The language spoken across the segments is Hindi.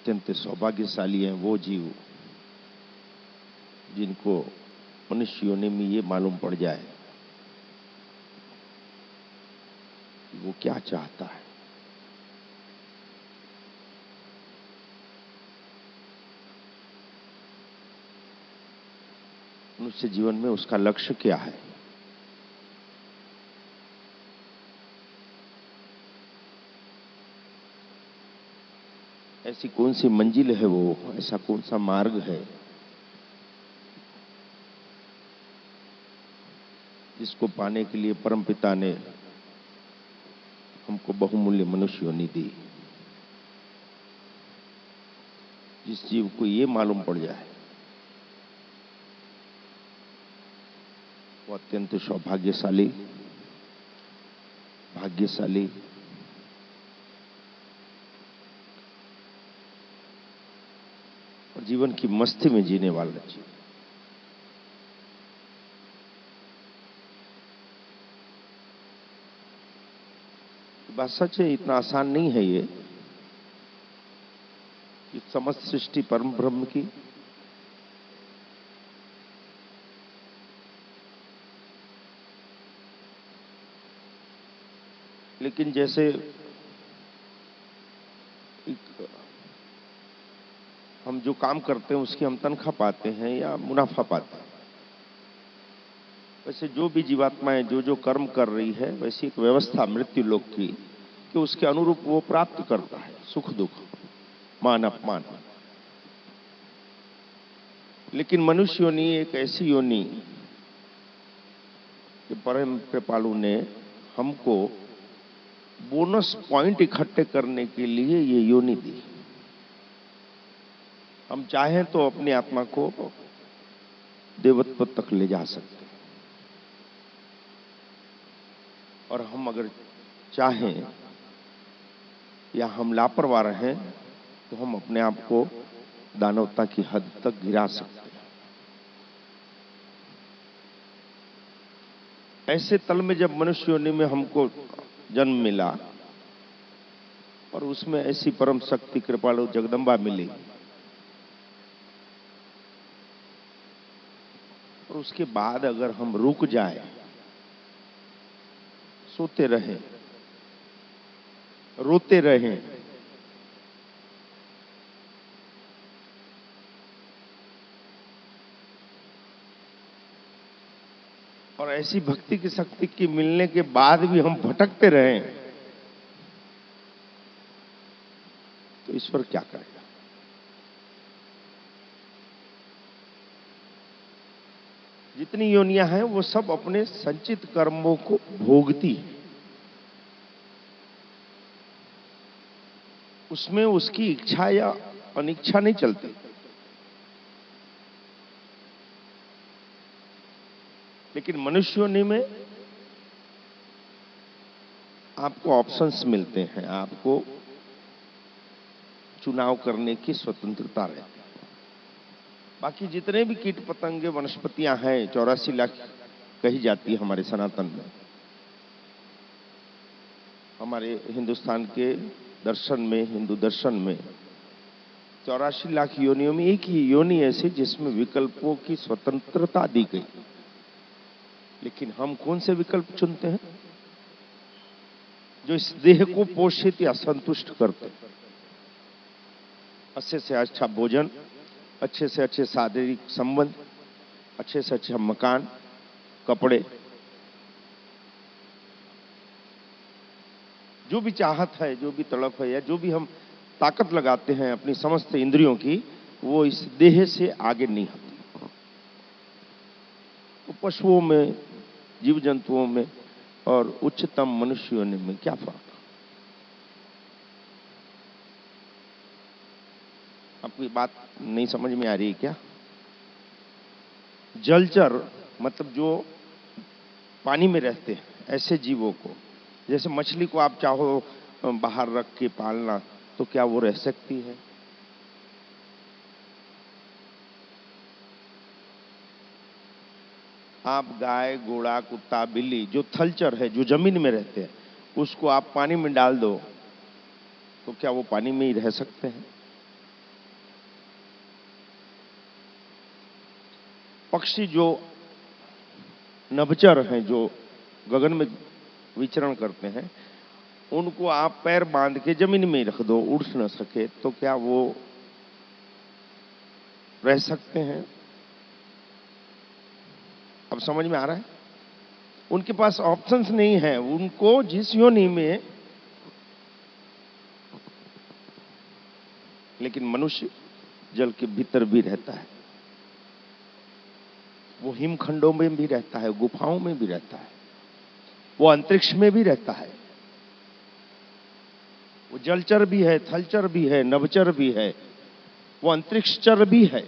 अत्यंत सौभाग्यशाली हैं वो जीव जिनको मनुष्य योनि में ये मालूम पड़ जाए कि वो क्या चाहता है। मनुष्य जीवन में उसका लक्ष्य क्या है। ऐसी कौन सी मंजिल है वो, ऐसा कौन सा मार्ग है जिसको पाने के लिए परमपिता ने हमको बहुमूल्य मनुष्य योनि दी। जिस जीव को ये मालूम पड़ जाए वो अत्यंत सौभाग्यशाली, भाग्यशाली और जीवन की मस्ती में जीने वाला जीव। बात सच है, इतना आसान नहीं है ये कि समस्त सृष्टि परम ब्रह्म की लेकिन जैसे हम जो काम करते हैं उसकी हम तनख्वाह पाते हैं या मुनाफा पाते हैं, वैसे जो भी जीवात्माएं जो जो कर्म कर रही है वैसी एक व्यवस्था मृत्यु लोक की कि उसके अनुरूप वो प्राप्त करता है सुख दुख, मान अपमान। लेकिन मनुष्य योनि एक ऐसी योनि कि परम कृपालु ने हमको बोनस पॉइंट इकट्ठे करने के लिए ये योनि दी। हम चाहें तो अपनी आत्मा को देवत्व तक ले जा सकते हैं और हम अगर चाहें या हम लापरवाह रहें तो हम अपने आप को दानवता की हद तक गिरा सकते हैं। ऐसे तल में जब मनुष्य योनि में हमको जन्म मिला और उसमें ऐसी परम शक्ति कृपालु जगदम्बा मिली और उसके बाद अगर हम रुक जाए, सोते रहें, रोते रहें, और ऐसी भक्ति की शक्ति की मिलने के बाद भी हम भटकते रहें तो ईश्वर क्या करेगा। जितनी योनियां हैं वो सब अपने संचित कर्मों को भोगती है, उसमें उसकी इच्छा या अनिच्छा नहीं चलती। लेकिन मनुष्य योनि में आपको ऑप्शंस मिलते हैं, आपको चुनाव करने की स्वतंत्रता रहती है। बाकी जितने भी कीट पतंगे वनस्पतियां हैं 84 लाख कही जाती है हमारे सनातन में। हमारे हिंदुस्तान के दर्शन में, हिंदू दर्शन में 84 लाख योनियों में एक ही योनि ऐसी जिसमें विकल्पों की स्वतंत्रता दी गई। लेकिन हम कौन से विकल्प चुनते हैं? जो इस देह को पोषित या संतुष्ट करते, अच्छे से अच्छा भोजन, अच्छे से अच्छे शारीरिक संबंध, अच्छे से अच्छा मकान, कपड़े, जो भी चाहत है, जो भी तड़प है या जो भी हम ताकत लगाते हैं अपनी समस्त इंद्रियों की, वो इस देह से आगे नहीं होती। तो पशुओं में, जीव जंतुओं में और उच्चतम मनुष्य योनि में क्या फर्क? आपकी बात नहीं समझ में आ रही है क्या? जलचर मतलब जो पानी में रहते हैं ऐसे जीवों को, जैसे मछली को आप चाहो बाहर रख के पालना तो क्या वो रह सकती है? आप गाय, घोड़ा, कुत्ता, बिल्ली जो थलचर है, जो जमीन में रहते हैं, उसको आप पानी में डाल दो तो क्या वो पानी में ही रह सकते हैं? पक्षी जो नभचर हैं, जो गगन में विचरण करते हैं, उनको आप पैर बांध के जमीन में रख दो, उड़ न सके, तो क्या वो रह सकते हैं? अब समझ में आ रहा है? उनके पास ऑप्शंस नहीं है। उनको जिस योनि में, लेकिन मनुष्य जल के भीतर भी रहता है, वो हिमखंडों में भी रहता है, गुफाओं में भी रहता है, वो अंतरिक्ष में भी रहता है, वो जलचर भी है, थलचर भी है, नभचर भी है, वो अंतरिक्षचर भी है।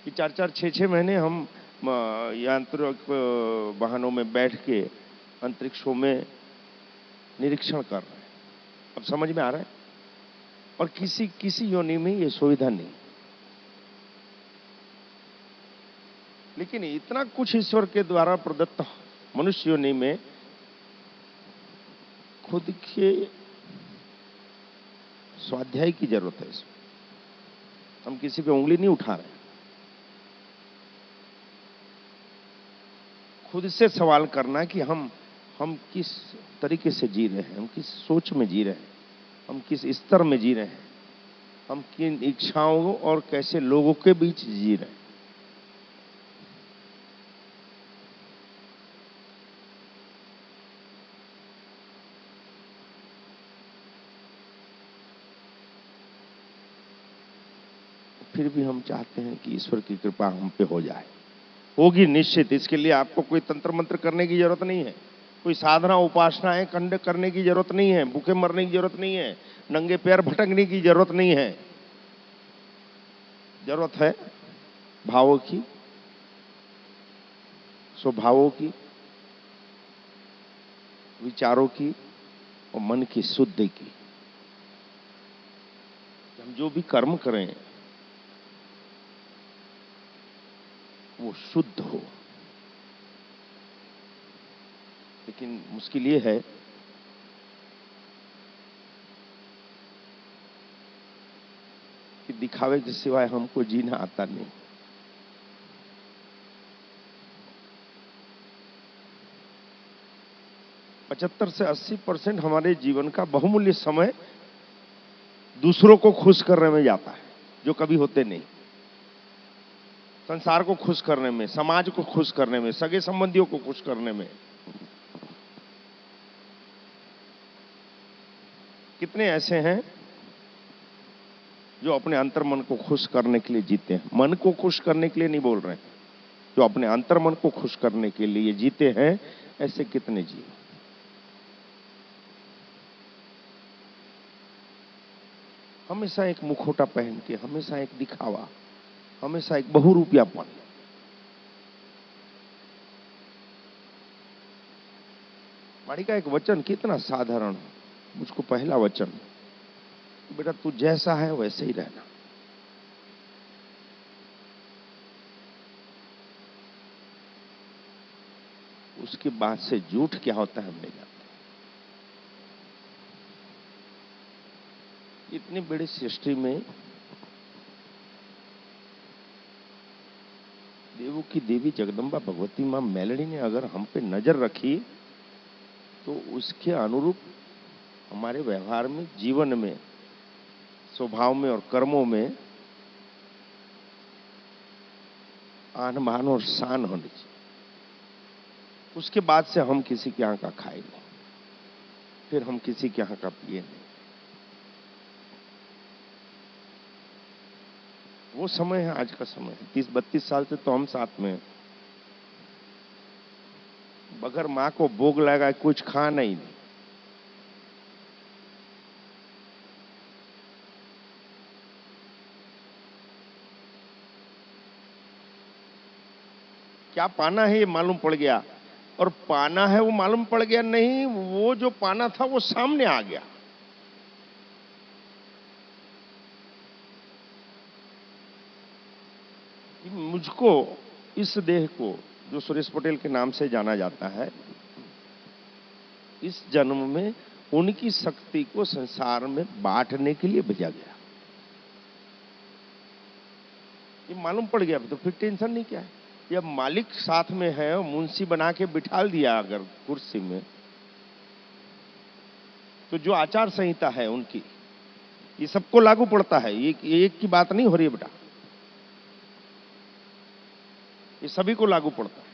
कि 4-4, 6-6 महीने हम यांत्रिक वाहनों में बैठ के अंतरिक्षों में निरीक्षण कर रहे हैं। अब समझ में आ रहा है? और किसी योनि में ये सुविधा नहीं। लेकिन इतना कुछ ईश्वर के द्वारा प्रदत्त मनुष्य योनि में खुद के स्वाध्याय की जरूरत है। इसमें हम किसी पे उंगली नहीं उठा रहे। खुद से सवाल करना कि हम किस तरीके से जी रहे हैं, हम किस सोच में जी रहे हैं, हम किस स्तर में जी रहे हैं, हम किन इच्छाओं और कैसे लोगों के बीच जी रहे हैं। फिर भी हम चाहते हैं कि ईश्वर की कृपा हम पे हो जाए। होगी निश्चित। इसके लिए आपको कोई तंत्र मंत्र करने की जरूरत नहीं है, कोई साधना उपासनाएं करने की जरूरत नहीं है, भूखे मरने की जरूरत नहीं है, नंगे पैर भटकने की जरूरत नहीं है। जरूरत है भावों की, स्वभावों की, विचारों की और मन की शुद्धि की। हम जो भी कर्म करें वो शुद्ध हो। लेकिन मुश्किल ये है कि दिखावे के सिवाय हमको जीना आता नहीं। पचहत्तर से 80% हमारे जीवन का बहुमूल्य समय दूसरों को खुश करने में जाता है, जो कभी होते नहीं। संसार को खुश करने में, समाज को खुश करने में, सगे संबंधियों को खुश करने में। कितने ऐसे हैं जो अपने अंतर्मन को खुश करने के लिए जीते हैं। मन को खुश करने के लिए नहीं बोल रहे हैं, जो अपने अंतर्मन को खुश करने के लिए जीते हैं। ऐसे कितने जीव। हमेशा एक मुखौटा पहन के, हमेशा एक दिखावा, हमेशा एक बहुरूपियापन। वाणी का एक वचन कितना साधारण, मुझको पहला वचन, बेटा तू जैसा है वैसे ही रहना। उसके बाद से झूठ क्या होता है हम नहीं जानते। इतनी बड़ी सृष्टि में देवों की देवी जगदम्बा भगवती मां मेलडी ने अगर हम पे नजर रखी, तो उसके अनुरूप हमारे व्यवहार में, जीवन में, स्वभाव में और कर्मों में आन बान और शान होनी चाहिए। उसके बाद से हम किसी के यहाँ का खाए नहीं, फिर हम किसी के यहाँ का पिए नहीं। वो समय है, आज का समय है। 30-32 साल से तो हम साथ में, बगैर मां को भोग लगा कुछ खाना ही नहीं। क्या पाना है ये मालूम पड़ गया, और पाना है वो मालूम पड़ गया नहीं, वो जो पाना था वो सामने आ गया। मुझको, इस देह को जो सुरेश पटेल के नाम से जाना जाता है, इस जन्म में उनकी शक्ति को संसार में बांटने के लिए भेजा गया। ये मालूम पड़ गया तो फिर टेंशन नहीं क्या है। जब मालिक साथ में है और मुंशी बना के बिठा दिया अगर कुर्सी में, तो जो आचार संहिता है उनकी, ये सबको लागू पड़ता है। ये एक की बात नहीं हो रही है बेटा, ये सभी को लागू पड़ता है।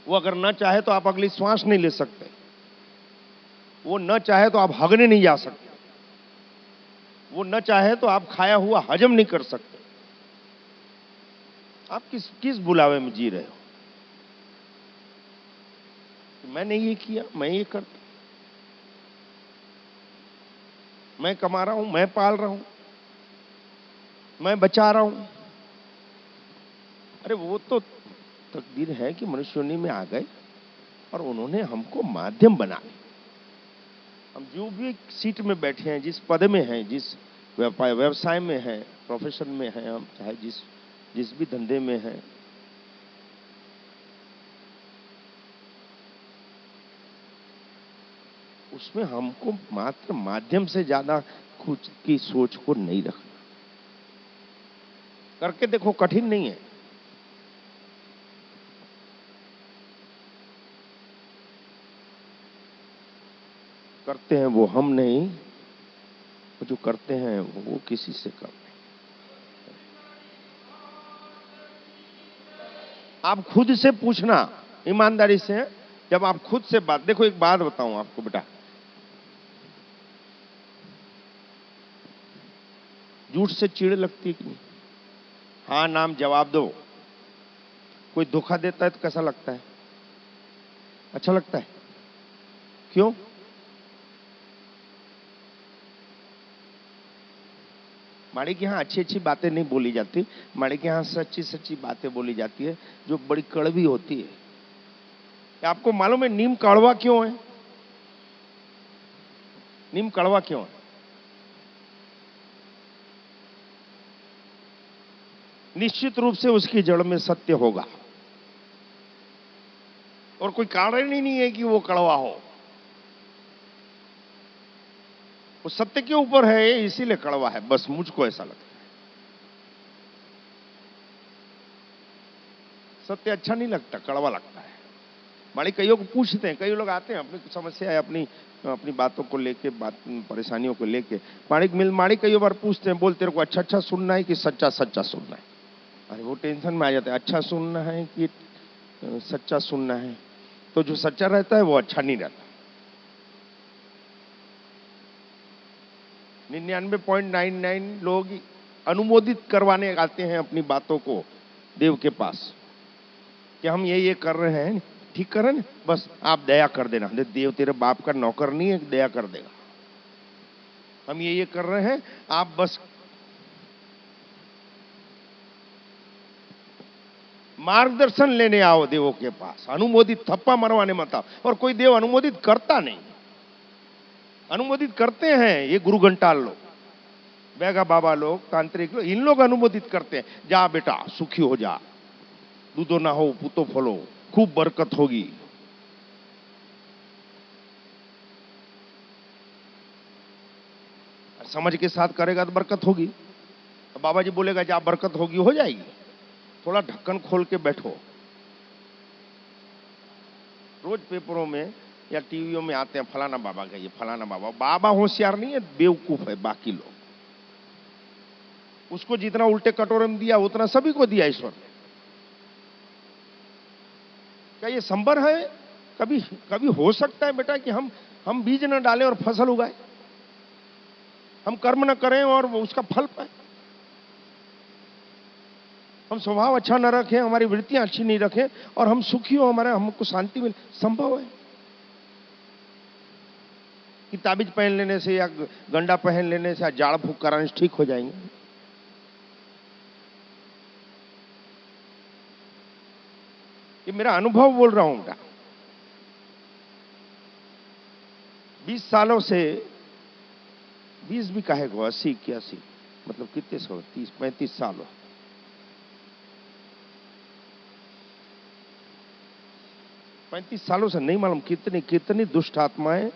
वो अगर न चाहे तो आप अगली श्वास नहीं ले सकते, वो न चाहे तो आप हगने नहीं जा सकते, वो न चाहे तो आप खाया हुआ हजम नहीं कर सकते। आप किस बुलावे में जी रहे हो? मैंने ये किया, मैं ये करता, मैं कमा रहा हूं, मैं पाल रहा हूं, मैं बचा रहा हूं। अरे वो तो तकदीर है कि मनुष्य योनि में आ गए और उन्होंने हमको माध्यम बना लिया। हम जो भी सीट में बैठे हैं, जिस पद में हैं, जिस व्यवसाय में हैं, प्रोफेशन में हैं, हम चाहे जिस भी धंधे में हैं, उसमें हमको मात्र माध्यम से ज्यादा खुद की सोच को नहीं रखना। करके देखो, कठिन नहीं है। करते हैं वो हम नहीं, जो करते हैं वो किसी से कम नहीं। आप खुद से पूछना ईमानदारी से, जब आप खुद से बात, देखो एक बात बताऊं आपको बेटा, झूठ से चिढ़ लगती है कि नहीं? हाँ नाम जवाब दो। कोई धोखा देता है तो कैसा लगता है? अच्छा लगता है। क्यों? माड़ी के यहाँ अच्छी अच्छी बातें नहीं बोली जाती, माड़ी के यहाँ सच्ची सच्ची बातें बोली जाती है जो बड़ी कड़वी होती है। आपको मालूम है नीम कड़वा क्यों है? नीम कड़वा क्यों है? निश्चित रूप से उसकी जड़ में सत्य होगा, और कोई कारण ही नहीं है कि वो कड़वा हो। वो सत्य के ऊपर है, इसीलिए कड़वा है, बस मुझको ऐसा लगता है। सत्य अच्छा नहीं लगता, कड़वा लगता है। माड़ी कईयों को पूछते हैं, कई लोग आते हैं अपनी समस्या है, अपनी बातों को लेके, बात परेशानियों को लेके माड़ी कईयों बार पूछते हैं, बोलते को अच्छा अच्छा सुनना है कि सच्चा सच्चा सुनना है? अरे वो टेंशन में आ जाते हैं, अच्छा सुनना है कि सच्चा सुनना है? तो जो सच्चा रहता है वो अच्छा नहीं रहता। 99.99 लोग अनुमोदित करवाने आते हैं अपनी बातों को देव के पास कि हम ये कर रहे हैं, ठीक कर रहे हैं, बस आप दया कर देना। देव तेरे बाप का नौकर नहीं है, दया कर देगा। हम ये कर रहे हैं, आप बस मार्गदर्शन लेने आओ देवों के पास, अनुमोदित थप्पा मरवाने मत आओ। और कोई देव अनुमोदित करता नहीं। अनुमोदित करते हैं ये गुरु घंटाल लोग, बैगा बाबा लोग, तांत्रिक लोग, इन लोग अनुमोदित करते हैं, जा बेटा सुखी हो जा, दूधो ना हो पुतो फलो, खूब बरकत होगी। समझ के साथ करेगा तो बरकत होगी। बाबा जी बोलेगा जा बरकत होगी, हो जाएगी। थोड़ा ढक्कन खोल के बैठो। रोज पेपरों में या टीवियों में आते हैं फलाना बाबा का, ये फलाना बाबा। बाबा होशियार नहीं है, बेवकूफ है बाकी लोग। उसको जितना उल्टे कटोरे में दिया उतना सभी को दिया ईश्वर ने। क्या ये संभव है? कभी हो सकता है बेटा कि हम बीज न डालें और फसल उगाए? हम कर्म न करें और उसका फल पाए? हम स्वभाव अच्छा न रखें, हमारी वृत्तियां अच्छी नहीं रखें और हम सुखी हो, हमको शांति मिले? संभव है कि ताबीज पहन लेने से या गंडा पहन लेने से या जाड़ फूक कराने से ठीक हो जाएंगे? ये मेरा अनुभव बोल रहा हूं बेटा। 20 सालों से, 20 भी काहे को, 80 81, मतलब कितने सौ, 30-35 साल हो। 35 सालों से नहीं मालूम कितनी दुष्ट आत्माएं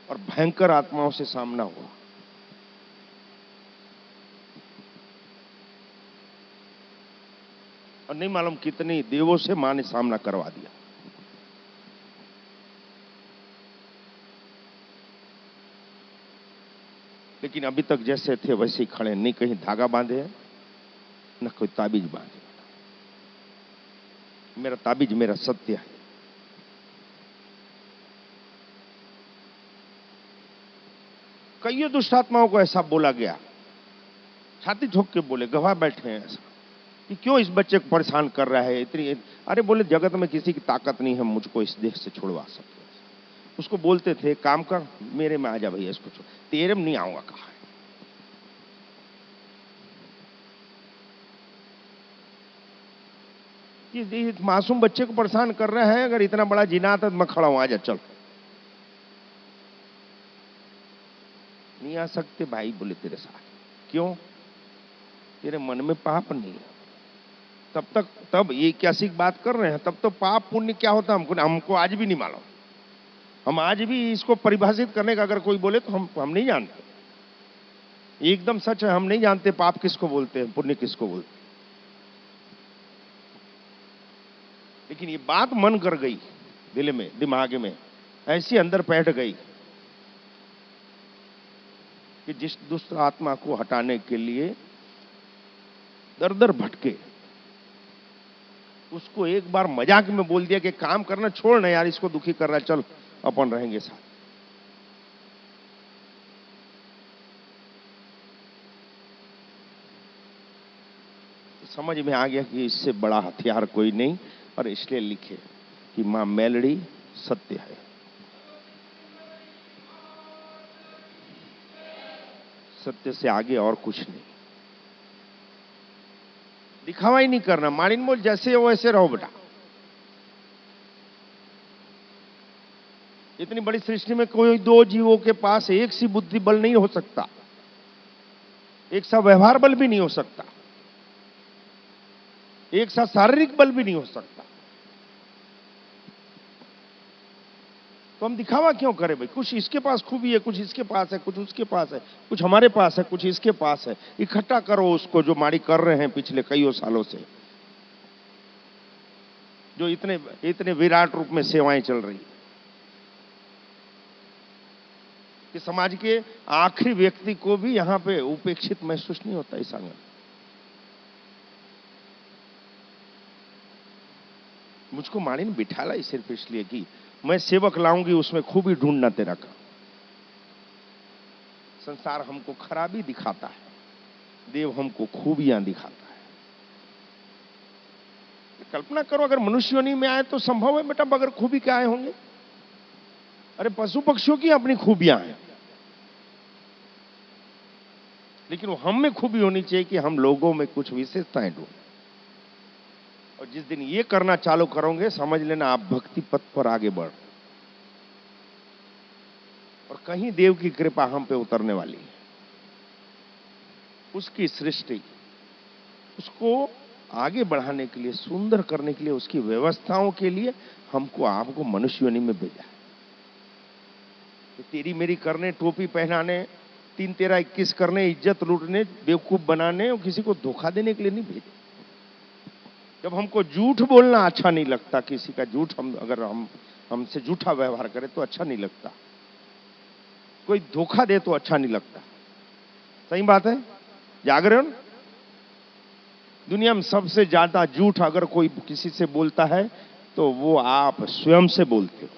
और भयंकर आत्माओं से सामना हुआ। और नहीं मालूम कितनी देवों से मां ने सामना करवा दिया। लेकिन अभी तक जैसे थे वैसे ही खड़े, नहीं कहीं धागा बांधे हैं न कोई ताबीज बांधे। मेरा ताबीज मेरा सत्य है। कईयों दुष्ट आत्माओं को ऐसा बोला गया, छाती ठोक के बोले, गवाह बैठे हैं ऐसा, कि क्यों इस बच्चे को परेशान कर रहा है इतनी। अरे बोले जगत में किसी की ताकत नहीं है मुझको इस देह से छुड़वा सकते। उसको बोलते थे काम कर, मेरे में आ जा भैया, इसको छोड़, तेरे में नहीं आऊंगा कहा है। ये मासूम बच्चे को परेशान कर रहे हैं, अगर इतना बड़ा जिनात है तो मैं खड़ा हूं, आ जा चल। नहीं आ सकते भाई, बोले तेरे साथ। क्यों? तेरे मन में पाप नहीं है। तब ये कैसी बात कर रहे हैं, तब तो पाप पुण्य क्या होता है हमको आज भी नहीं मालूम। हम आज भी इसको परिभाषित करने का अगर कोई बोले तो हम नहीं जानते। एकदम सच है, हम नहीं जानते पाप किसको बोलते हैं, पुण्य किसको बोलते हैं। लेकिन ये बात मन कर गई, दिल में दिमाग में ऐसी अंदर बैठ गई कि जिस दुष्ट आत्मा को हटाने के लिए दर दर भटके, उसको एक बार मजाक में बोल दिया कि काम करना छोड़ ना यार, इसको दुखी कर रहा, चल अपन रहेंगे साथ। समझ में आ गया कि इससे बड़ा हथियार कोई नहीं, और इसलिए लिखे कि मां मेलड़ी सत्य है। सत्य से आगे और कुछ नहीं, दिखावा ही नहीं करना। मारिन बोल जैसे हो वैसे रहो बेटा। इतनी बड़ी सृष्टि में कोई दो जीवों के पास एक सी बुद्धि बल नहीं हो सकता, एक सा व्यवहार बल भी नहीं हो सकता, एक सा शारीरिक बल भी नहीं हो सकता। तो हम दिखावा क्यों करें भाई? कुछ इसके पास खूबी है, कुछ इसके पास है, कुछ उसके पास है, कुछ हमारे पास है, कुछ इसके पास है। इकट्ठा करो उसको, जो माड़ी कर रहे हैं पिछले कईयों सालों से, जो इतने इतने विराट रूप में सेवाएं चल रही कि समाज के आखिरी व्यक्ति को भी यहां पे उपेक्षित महसूस नहीं होता इस आंगन। मुझको माड़ी ने बिठाला ही सिर्फ इसलिए कि मैं सेवक लाऊंगी, उसमें खूबी ढूंढना तेरा काम। संसार हमको खराबी दिखाता है, देव हमको खूबियां दिखाता है। कल्पना करो अगर मनुष्य योनि में आए तो संभव है बेटा बगैर खूबी के आए होंगे? अरे पशु पक्षियों की अपनी खूबियां हैं, लेकिन वो हम में खूबी होनी चाहिए कि हम लोगों में कुछ विशेषताएं ढूंढें। और जिस दिन ये करना चालू करोगे, समझ लेना आप भक्ति पथ पर आगे बढ़, और कहीं देव की कृपा हम पे उतरने वाली है। उसकी सृष्टि, उसको आगे बढ़ाने के लिए, सुंदर करने के लिए, उसकी व्यवस्थाओं के लिए हमको आपको मनुष्य योनि में भेजा है। तो तेरी मेरी करने, टोपी पहनाने, 3 13 21 करने, इज्जत लूटने, बेवकूफ बनाने और किसी को धोखा देने के लिए नहीं भेजे। जब हमको झूठ बोलना अच्छा नहीं लगता, किसी का झूठ अगर हमसे झूठा व्यवहार करे तो अच्छा नहीं लगता, कोई धोखा दे तो अच्छा नहीं लगता। सही बात है, जागरण। दुनिया में सबसे ज्यादा झूठ अगर कोई किसी से बोलता है तो वो आप स्वयं से बोलते हो।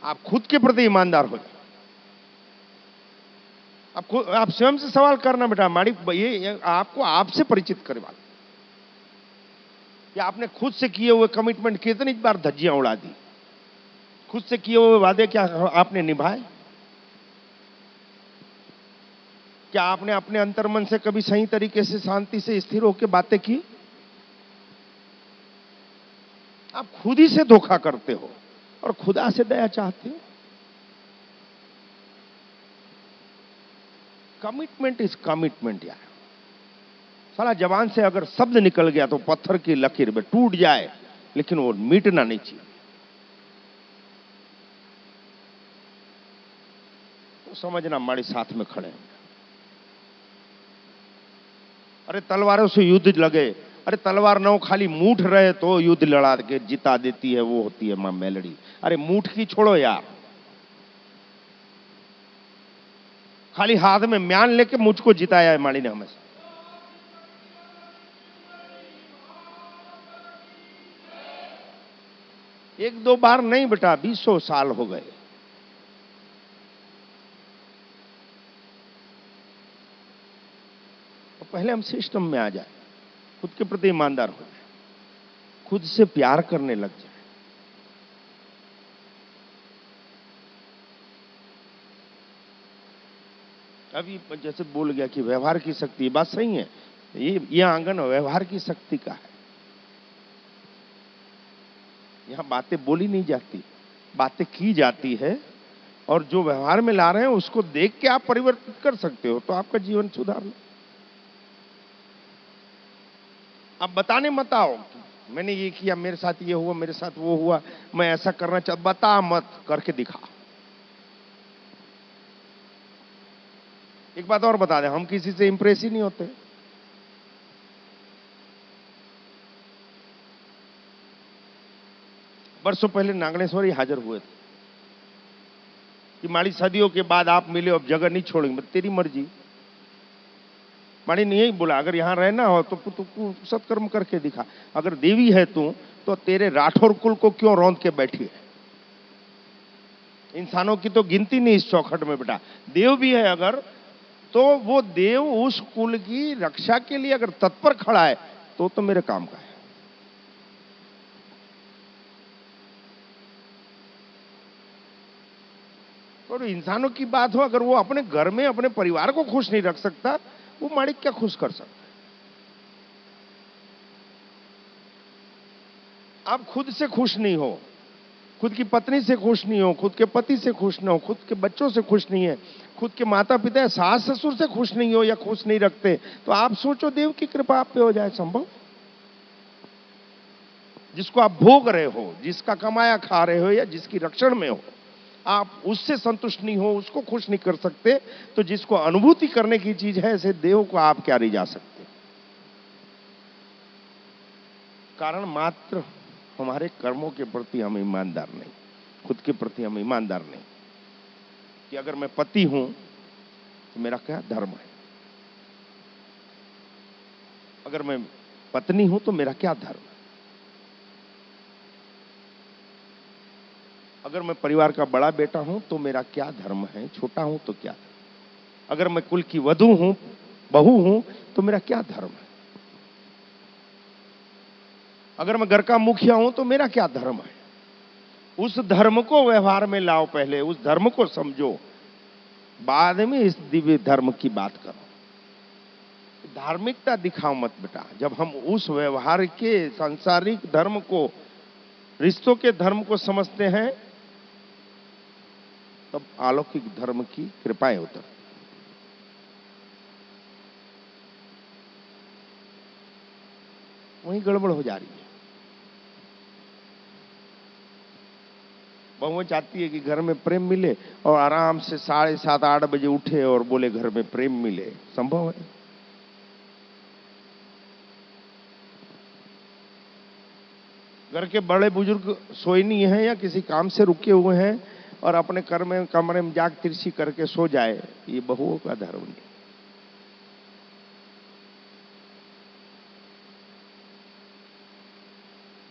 आप खुद के प्रति ईमानदार हो जाए। आप स्वयं से सवाल करना बेटा, माड़ी ये आपको आपसे परिचित करवा कि आपने खुद से किए हुए कमिटमेंट कितनी बार धज्जियां उड़ा दी, खुद से किए हुए वादे क्या आपने निभाए? क्या आपने अपने अंतर्मन से कभी सही तरीके से शांति से स्थिर होकर बातें की? आप खुद ही से धोखा करते हो और खुदा से दया चाहते हो। कमिटमेंट इज कमिटमेंट यार। साला जवान से अगर शब्द निकल गया तो पत्थर की लकीर में टूट जाए, लेकिन वो मिटना नहीं चाहिए। तो समझना हमारे साथ में खड़े हैं। अरे तलवारों से युद्ध लगे, अरे तलवार न हो, खाली मूठ रहे तो युद्ध लड़ा के जिता देती है, वो होती है मां मेलड़ी। अरे मूठ की छोड़ो यार, खाली हाथ में म्यान लेके मुझको जिताया है माड़ी ने हमेशा। एक दो बार नहीं बेटा, 20 साल हो गए। तो पहले हम सिस्टम में आ जाए, खुद के प्रति ईमानदार हो जाए, खुद से प्यार करने लग जाए। अभी जैसे बोल गया कि व्यवहार की शक्ति, बात सही है। ये आंगन व्यवहार की शक्ति का है। यहां बातें बोली नहीं जाती, बातें की जाती है, और जो व्यवहार में ला रहे हैं उसको देख के आप परिवर्तित कर सकते हो, तो आपका जीवन सुधार लो। आप बताने मत आओ कि मैंने ये किया, मेरे साथ ये हुआ, मेरे साथ वो हुआ, मैं ऐसा करना चाहता, बता मत, करके दिखा। एक बात और बता दें, हम किसी से इंप्रेस ही नहीं होते। वर्षों पहले नागेश्वरी हाजिर हुए थे कि माड़ी सदियों के बाद आप मिले, अब जगह नहीं छोड़ेंगे। तेरी मर्जी। माड़ी ने यही बोला, अगर यहां रहना हो तो तू सत्कर्म करके दिखा। अगर देवी है तू, तो तेरे राठौर कुल को क्यों रौंद के बैठी है? इंसानों की तो गिनती नहीं इस चौखट में बेटा। देव भी है अगर, तो वो देव उस कुल की रक्षा के लिए अगर तत्पर खड़ा है, तो मेरे काम का है। और इंसानों की बात हो, अगर वो अपने घर में अपने परिवार को खुश नहीं रख सकता, वो माड़िक क्या खुश कर सकता? आप खुद से खुश नहीं हो, खुद की पत्नी से खुश नहीं हो, खुद के पति से खुश नहीं हो, खुद के बच्चों से खुश नहीं है, खुद के माता पिता सास ससुर से खुश नहीं हो या खुश नहीं रखते, तो आप सोचो देव की कृपा आप पे हो जाए संभव? जिसको आप भोग रहे हो, जिसका कमाया खा रहे हो या जिसकी रक्षण में हो, आप उससे संतुष्ट नहीं हो, उसको खुश नहीं कर सकते, तो जिसको अनुभूति करने की चीज है, ऐसे देव को आप क्या रिझा सकते? कारण मात्र हमारे कर्मों के प्रति हम ईमानदार नहीं, खुद के प्रति हम ईमानदार नहीं कि अगर मैं पति हूं तो मेरा क्या धर्म है, अगर मैं पत्नी हूं तो मेरा क्या धर्म है, अगर मैं परिवार का बड़ा बेटा हूं तो मेरा क्या धर्म है, छोटा हूं तो क्या, अगर मैं कुल की वधू हूं, बहू हूं, तो मेरा क्या धर्म है, अगर मैं घर का मुखिया हूं तो मेरा क्या धर्म है। उस धर्म को व्यवहार में लाओ, पहले उस धर्म को समझो, बाद में इस दिव्य धर्म की बात करो। धार्मिकता दिखाओ मत बेटा। जब हम उस व्यवहार के सांसारिक धर्म को, रिश्तों के धर्म को समझते हैं, तब अलौकिक धर्म की कृपाएं उतरती। वहीं गड़बड़ हो जा रही है। बहुएं चाहती है कि घर में प्रेम मिले और आराम से 7:30 8 बजे उठे और बोले घर में प्रेम मिले। संभव है? घर के बड़े बुजुर्ग सोए नहीं है या किसी काम से रुके हुए हैं और अपने कमरे में जाग तिरछी करके सो जाए, ये बहुओं का धर्म नहीं।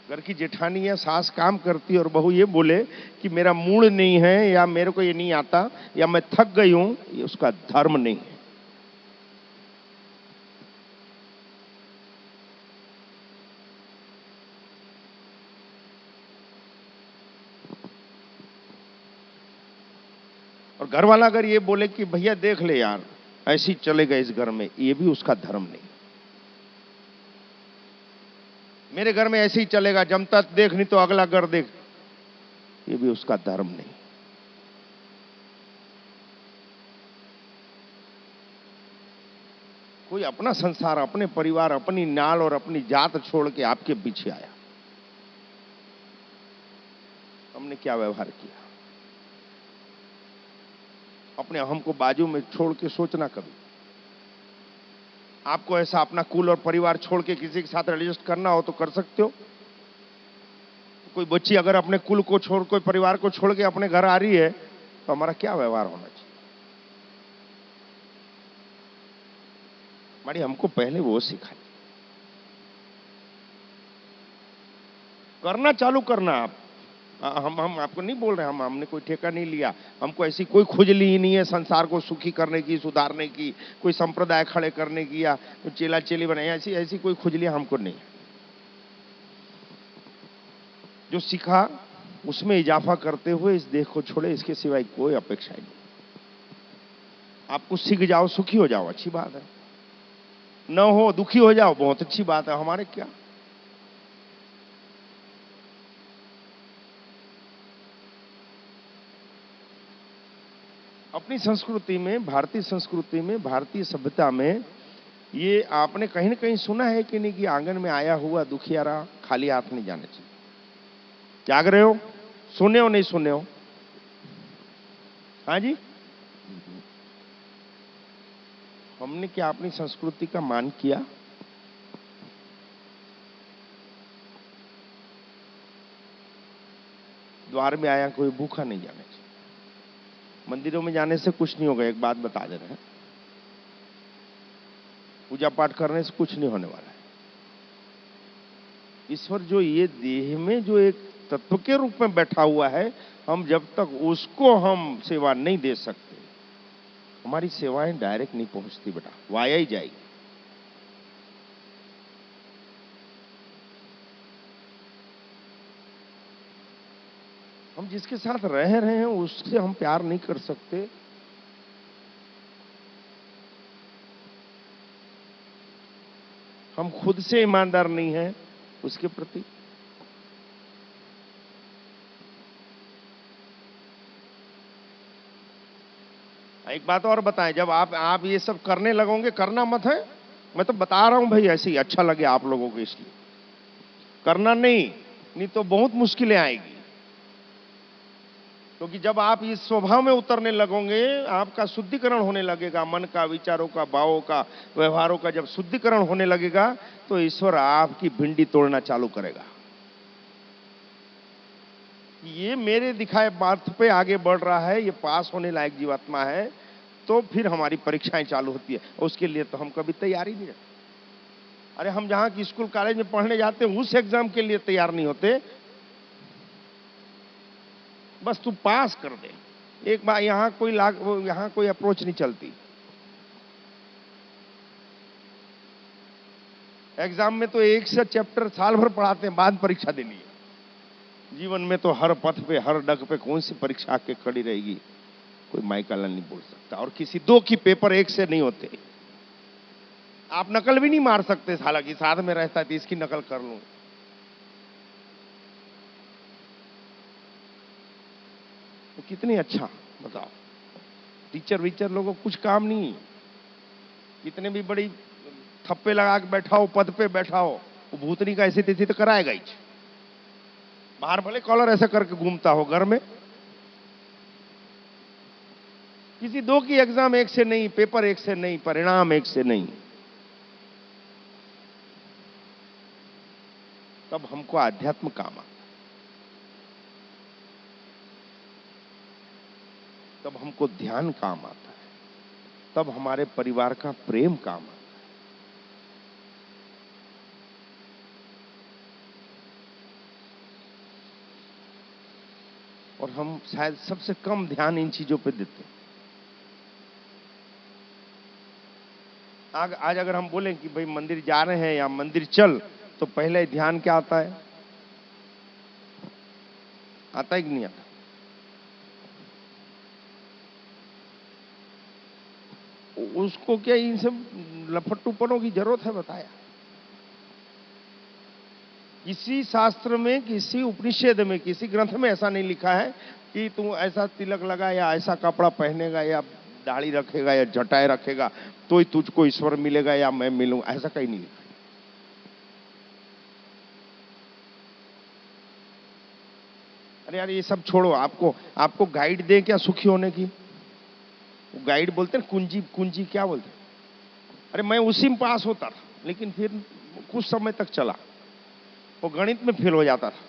घर की जेठानी या सास काम करती और बहू ये बोले कि मेरा मूड नहीं है या मेरे को ये नहीं आता या मैं थक गई हूं, ये उसका धर्म नहीं है। और घर वाला अगर ये बोले कि भैया देख ले यार, ऐसी चलेगा इस घर में, ये भी उसका धर्म नहीं। मेरे घर में ऐसे ही चलेगा, जमता देख नहीं तो अगला घर देख, ये भी उसका धर्म नहीं। कोई अपना संसार, अपने परिवार, अपनी नाल और अपनी जात छोड़ के आपके पीछे आया, हमने क्या व्यवहार किया? अपने अहम को बाजू में छोड़ के सोचना कभी। आपको ऐसा अपना कुल और परिवार छोड़ के किसी के साथ एडजस्ट करना हो तो कर सकते हो। कोई बच्ची अगर अपने कुल को छोड़, कोई परिवार को छोड़ के अपने घर आ रही है तो हमारा क्या व्यवहार होना चाहिए? हमारी हमको पहले वो सिखाई। करना चालू करना आप। हम आपको नहीं बोल रहे, हमने कोई ठेका नहीं लिया। हमको ऐसी कोई खुजली ही नहीं है संसार को सुखी करने की, सुधारने की, कोई संप्रदाय खड़े करने की या चेला चेली बनाए, ऐसी ऐसी कोई खुजली हमको नहीं। जो सीखा उसमें इजाफा करते हुए इस देह को छोड़े, इसके सिवाय कोई अपेक्षा नहीं। आप कुछ सीख जाओ, सुखी हो जाओ, अच्छी बात है। न हो दुखी हो जाओ, बहुत अच्छी बात है। हमारे क्या, अपनी संस्कृति में, भारतीय संस्कृति में, भारतीय सभ्यता में ये आपने कहीं ना कहीं सुना है कि नहीं कि आंगन में आया हुआ दुखियारा खाली हाथ नहीं जाना चाहिए। जाग रहे हो? सुने हो नहीं सुने हो? हाँ जी। हमने क्या अपनी संस्कृति का मान किया? द्वार में आया कोई भूखा नहीं जाना चाहिए। मंदिरों में जाने से कुछ नहीं होगा, एक बात बता दे रहे हैं। पूजा पाठ करने से कुछ नहीं होने वाला है। ईश्वर जो ये देह में जो एक तत्व के रूप में बैठा हुआ है, हम जब तक उसको हम सेवा नहीं दे सकते, हमारी सेवाएं डायरेक्ट नहीं पहुंचती बेटा, वाया ही जाएगी। हम जिसके साथ रह रहे हैं उससे हम प्यार नहीं कर सकते। हम खुद से ईमानदार नहीं हैं उसके प्रति। एक बात और बताएं, जब आप ये सब करने लगोगे, करना मत है, मैं तो बता रहा हूं भाई, ऐसे ही अच्छा लगे आप लोगों को इसलिए करना नहीं तो बहुत मुश्किलें आएगी। क्योंकि जब आप इस स्वभाव में उतरने लगोगे, आपका शुद्धिकरण होने लगेगा, मन का, विचारों का, भावों का, व्यवहारों का जब शुद्धिकरण होने लगेगा तो ईश्वर आपकी भिंडी तोड़ना चालू करेगा। ये मेरे दिखाए मार्ग पे आगे बढ़ रहा है, ये पास होने लायक जीवात्मा है, तो फिर हमारी परीक्षाएं चालू होती है। उसके लिए तो हम कभी तैयारी नहीं रहते। अरे हम जहां की स्कूल कॉलेज में पढ़ने जाते हैं उस एग्जाम के लिए तैयार नहीं होते। बस तू पास कर दे, एक बार यहां कोई अप्रोच नहीं चलती। एग्जाम में तो एक से चैप्टर साल भर पढ़ाते हैं, बाद परीक्षा देनी है। जीवन में तो हर पथ पे, हर डग पे कौन सी परीक्षा आके खड़ी रहेगी, कोई माइकाला नहीं बोल सकता। और किसी दो की पेपर एक से नहीं होते। आप नकल भी नहीं मार सकते, हालांकि साथ में रहता है तो इसकी नकल कर लूं। तो कितनी अच्छा बताओ। टीचर वीचर लोगों को कुछ काम नहीं, कितने भी बड़ी थप्पे लगा के बैठा हो, पद पे बैठा हो, वो भूतनी का ऐसी तिथि तो कराएगा ही। बाहर भले कॉलर ऐसा करके घूमता हो, घर में किसी दो की एग्जाम एक से नहीं, पेपर एक से नहीं, परिणाम एक से नहीं। तब हमको आध्यात्म काम आता, तब हमको ध्यान काम आता है, तब हमारे परिवार का प्रेम काम आता है। और हम शायद सबसे कम ध्यान इन चीजों पे देते हैं। आज अगर हम बोलें कि भाई मंदिर जा रहे हैं या मंदिर चल, तो पहले ध्यान क्या आता है? आता है कि नहीं आता? उसको क्या इन सब लफटूपनों की जरूरत है? बताया किसी शास्त्र में, किसी उपनिषद में, किसी ग्रंथ में ऐसा नहीं लिखा है कि तू ऐसा तिलक लगा या ऐसा कपड़ा पहनेगा या दाढ़ी रखेगा या जटाएं रखेगा तो ही तुझको ईश्वर मिलेगा या मैं मिलूंगा, ऐसा कहीं नहीं लिखा। अरे यार ये सब छोड़ो, आपको गाइड दे क्या सुखी होने की? गाइड बोलते हैं कुंजी, कुंजी क्या बोलते हैं? अरे मैं उसी में पास होता था, लेकिन फिर कुछ समय तक चला, वो गणित में फेल हो जाता था।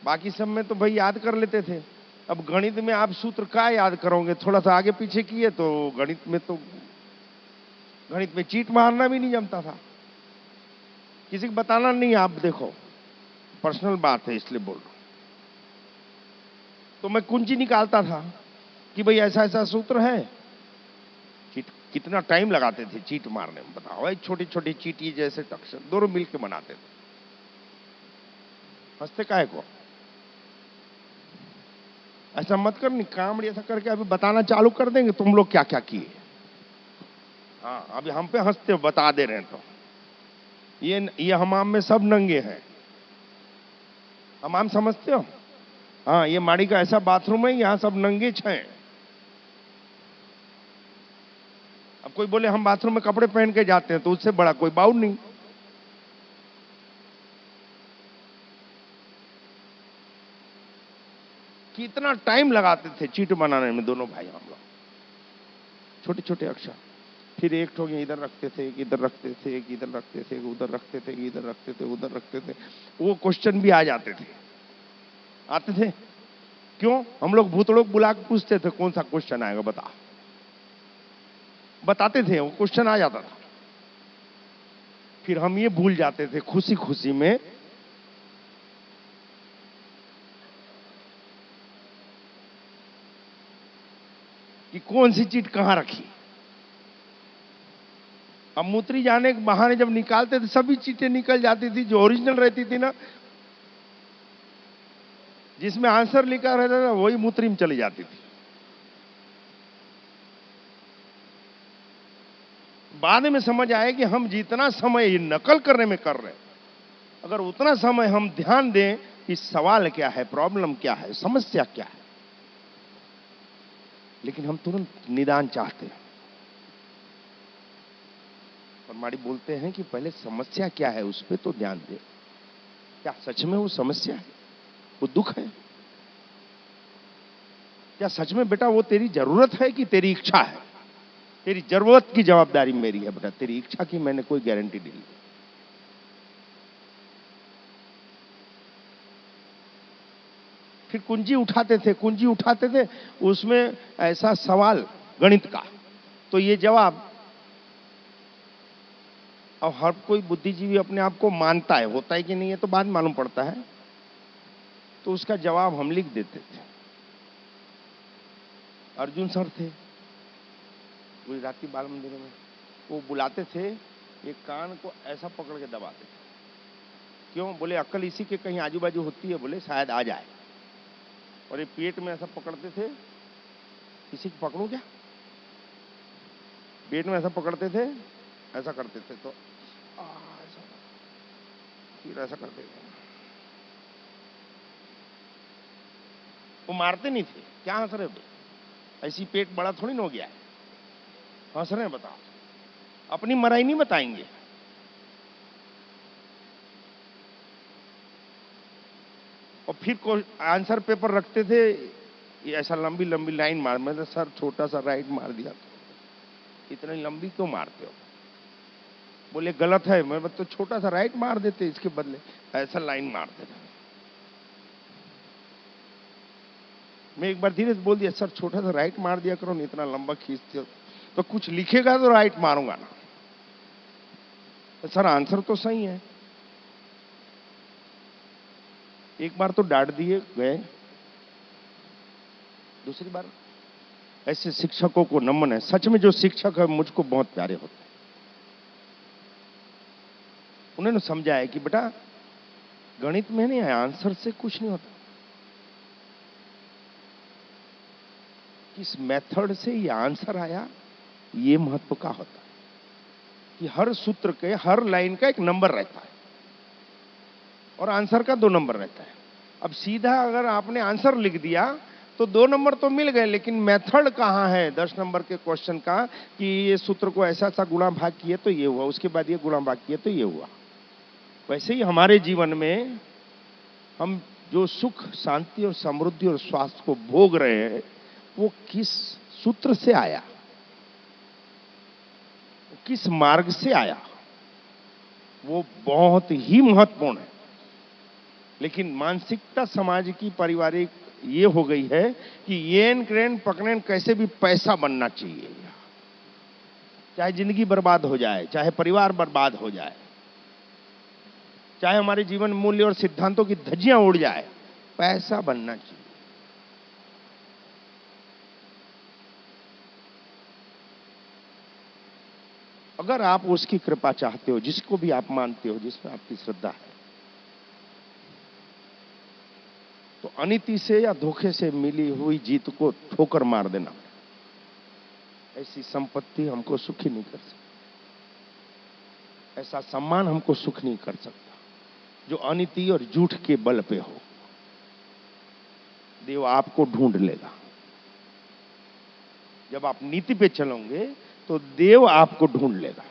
बाकी सब में तो भाई याद कर लेते थे। अब गणित में आप सूत्र का याद करोगे, थोड़ा सा आगे पीछे किए तो गणित में चीट मारना भी नहीं जमता था, किसी को बताना नहीं। आप देखो, पर्सनल बात है इसलिए बोल रहा हूं। तो मैं कुंजी निकालता था कि भाई ऐसा ऐसा सूत्र है। चीट कितना टाइम लगाते थे चीट मारने में, बताओ भाई। छोटी छोटी चीटी जैसे अक्षर दोनों मिलकर बनाते थे। हंसते काहे को? ऐसा मत कर, नहीं काम ऐसा करके अभी बताना चालू कर देंगे तुम लोग क्या क्या किए। हाँ, अभी हम पे हंसते हो, बता दे रहे हैं तो। ये हमाम में सब नंगे हैं। हमाम समझते हो? हाँ, ये माड़ी का ऐसा बाथरूम है, यहाँ सब नंगे हैं। अब कोई बोले हम बाथरूम में कपड़े पहन के जाते हैं, तो उससे बड़ा कोई बाउल नहीं। कितना टाइम लगाते थे चीट बनाने में दोनों भाई हम लोग, छोटे छोटे अक्षर। फिर एक ठोक इधर रखते थे, एक इधर रखते थे, एक इधर रखते थे, एक उधर रखते थे, इधर रखते थे, उधर रखते थे। वो क्वेश्चन भी आ जाते थे, आते थे। क्यों? हम लोग भूत लोग बुला के पूछते थे कौन सा क्वेश्चन आएगा बता, बताते थे, वो क्वेश्चन आ जाता था। फिर हम ये भूल जाते थे खुशी खुशी में कि कौन सी चीट कहां रखी। अब मूत्री जाने के बहाने जब निकालते थे, सभी चीटें निकल जाती थी जो ओरिजिनल रहती थी ना, जिसमें आंसर लिखा रहता था वही मूत्री में चली जाती थी। बाद में समझ आए कि हम जितना समय ये नकल करने में कर रहे हैं, अगर उतना समय हम ध्यान दें कि सवाल क्या है, प्रॉब्लम क्या है, समस्या क्या है, लेकिन हम तुरंत निदान चाहते हैं। परमाड़ी बोलते हैं कि पहले समस्या क्या है उस पर तो ध्यान दे। क्या सच में वो समस्या है, वो दुख है? क्या सच में बेटा वो तेरी जरूरत है कि तेरी इच्छा है? तेरी जरूरत की जवाबदारी मेरी है बेटा, तेरी इच्छा की मैंने कोई गारंटी नहीं ली। फिर कुंजी उठाते थे, उसमें ऐसा सवाल गणित का, तो ये जवाब। और हर कोई बुद्धिजीवी अपने आप को मानता है, होता है कि नहीं है तो बाद मालूम पड़ता है। तो उसका जवाब हम लिख देते थे। अर्जुन सर थे गुजराती बाल मंदिर में, वो बुलाते थे, ये कान को ऐसा पकड़ के दबाते थे। क्यों? बोले अक्ल इसी के कहीं आजू बाजू होती है, बोले शायद आ जाए। और ये पेट में ऐसा पकड़ते थे, किसी को पकड़ूं क्या? पेट में ऐसा पकड़ते थे, ऐसा करते थे तो ऐसा, फिर ऐसा करते थे। वो मारते नहीं थे। क्या हंस रहे हो? ऐसी पेट बड़ा थोड़ी न हो गया है, हंस रहे हैं? बताओ, अपनी मराई नहीं बताएंगे। और फिर आंसर पेपर रखते थे, ये ऐसा लंबी लंबी लाइन मार, मैंने सर छोटा सा राइट मार दिया, इतनी लंबी क्यों मारते हो? बोले गलत है। मैं तो छोटा सा राइट मार देते, इसके बदले ऐसा लाइन मारते थे। मैं एक बार धीरे से बोल दिया, सर छोटा सा राइट मार दिया करो, नहीं इतना लंबा खींचते हो, तो कुछ लिखेगा तो राइट मारूंगा ना। तो सर आंसर तो सही है। एक बार तो डांट दिए गए, दूसरी बार ऐसे शिक्षकों को नमन है। सच में जो शिक्षक है मुझको बहुत प्यारे होते हैं। उन्होंने समझाया कि बेटा गणित में नहीं है, आंसर से कुछ नहीं होता, किस मेथड से ये आंसर आया ये महत्व का होता है। कि हर सूत्र के हर लाइन का एक नंबर रहता है और आंसर का 2 नंबर रहता है। अब सीधा अगर आपने आंसर लिख दिया तो 2 नंबर तो मिल गए, लेकिन मेथड कहां है 10 नंबर के क्वेश्चन का, कि ये सूत्र को ऐसा ऐसा गुणा भाग किए तो ये हुआ, उसके बाद ये गुणा भाग किए तो ये हुआ। वैसे ही हमारे जीवन में हम जो सुख, शांति और समृद्धि और स्वास्थ्य को भोग रहे हैं, वो किस सूत्र से आया? किस मार्ग से आया, वो बहुत ही महत्वपूर्ण है। लेकिन मानसिकता समाज की पारिवारिक ये हो गई है कि येन क्रेन पकड़ेन कैसे भी पैसा बनना चाहिए, चाहे जिंदगी बर्बाद हो जाए, चाहे परिवार बर्बाद हो जाए, चाहे हमारे जीवन मूल्य और सिद्धांतों की धज्जियां उड़ जाए, पैसा बनना चाहिए। अगर आप उसकी कृपा चाहते हो, जिसको भी आप मानते हो, जिसमें आपकी श्रद्धा है, तो अनीति से या धोखे से मिली हुई जीत को ठोकर मार देना। ऐसी संपत्ति हमको सुखी नहीं कर सकती, ऐसा सम्मान हमको सुख नहीं कर सकता जो अनीति और झूठ के बल पे हो। देव आपको ढूंढ लेगा। जब आप नीति पे चलोगे तो देव आपको ढूंढ लेगा।